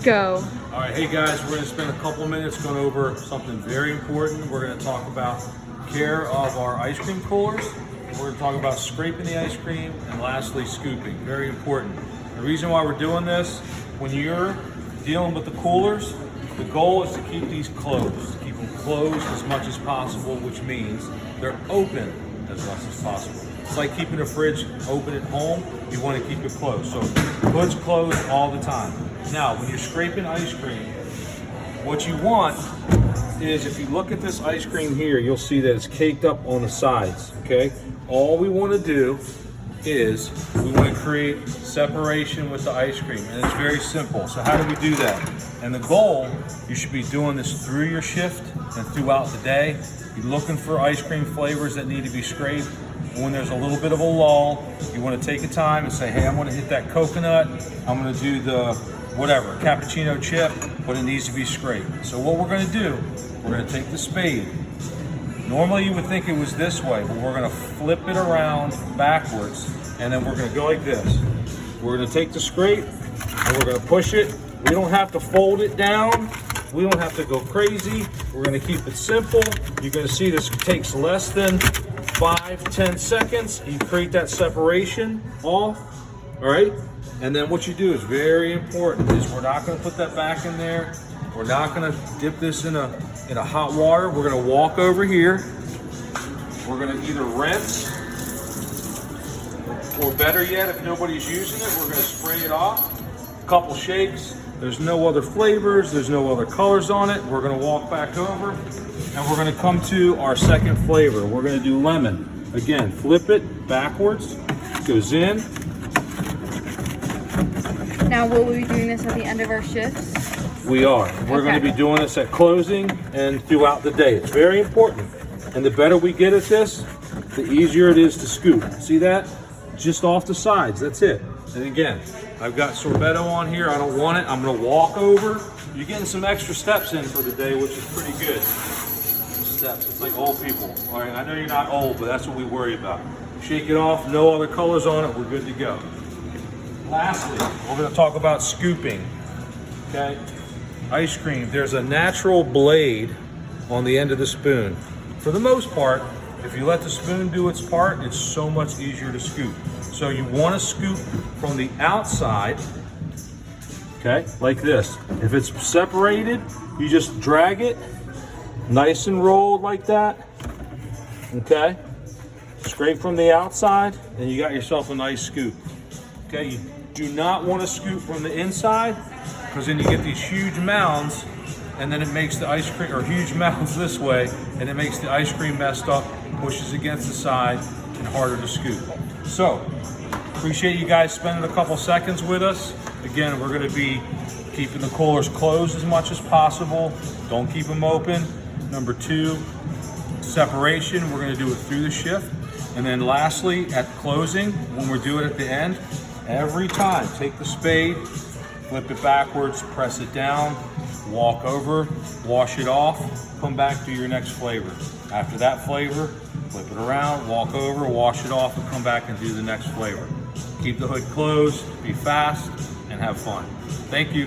go. All right, hey guys, we're going to spend a couple minutes going over something very important. We're going to talk about care of our ice cream coolers. We're going to talk about scraping the ice cream, and lastly, scooping. Very important. The reason why we're doing this, when you're dealing with the coolers, the goal is to keep these closed. Keep them closed as much as possible, which means they're open as much as possible. It's like keeping a fridge open at home. You want to keep it closed. So the hood's closed all the time. Now, when you're scraping ice cream, what you want is, if you look at this ice cream here, you'll see that it's caked up on the sides, okay? All we want to do is we want to create separation with the ice cream, and it's very simple. So how do we do that? And the goal, you should be doing this through your shift and throughout the day. You're looking for ice cream flavors that need to be scraped. When there's a little bit of a lull, you want to take a time and say, hey, I'm going to hit that coconut, I'm going to do the whatever, cappuccino chip, but it needs to be scraped. So what we're going to do, we're going to take the spade. Normally you would think it was this way, but we're going to flip it around backwards, and then we're going to go like this. We're going to take the scrape, and we're going to push it. We don't have to fold it down. We don't have to go crazy. We're going to keep it simple. You're going to see this takes less than 5-10 seconds. You create that separation off, all right? And then what you do is very important, is we're not going to put that back in there. We're not going to dip this in a hot water. We're going to walk over here. We're going to either rinse, or better yet, if nobody's using it, we're going to spray it off. A couple shakes. There's no other flavors. There's no other colors on it. We're going to walk back over, and we're going to come to our second flavor. We're going to do lemon. Again, flip it backwards. Goes in. Now, will we be doing this at the end of our shifts? We are. We're going to be doing this at closing and throughout the day. It's very important. And the better we get at this, the easier it is to scoop. See that? Just off the sides. That's it. And again, I've got sorbetto on here. I don't want it. I'm going to walk over. You're getting some extra steps in for the day, which is pretty good. Steps. It's like old people. All right. I know you're not old, but that's what we worry about. Shake it off. No other colors on it. We're good to go. Lastly, we're going to talk about scooping. Okay. Ice cream, there's a natural blade on the end of the spoon. For the most part, if you let the spoon do its part, it's so much easier to scoop. So you want to scoop from the outside, okay, like this. If it's separated, you just drag it, nice and rolled like that, okay? Scrape from the outside, and you got yourself a nice scoop. Okay, you do not want to scoop from the inside, because then you get these huge mounds, and then it makes the ice cream, or huge mounds this way, and it makes the ice cream messed up, pushes against the side, and harder to scoop. So, appreciate you guys spending a couple seconds with us. Again, we're going to be keeping the coolers closed as much as possible. Don't keep them open. Number 2, separation. We're going to do it through the shift. And then lastly, at closing, when we're doing it at the end, every time, take the spade, flip it backwards, press it down, walk over, wash it off, come back to your next flavor. After that flavor, flip it around, walk over, wash it off, and come back and do the next flavor. Keep the hood closed, be fast, and have fun. Thank you.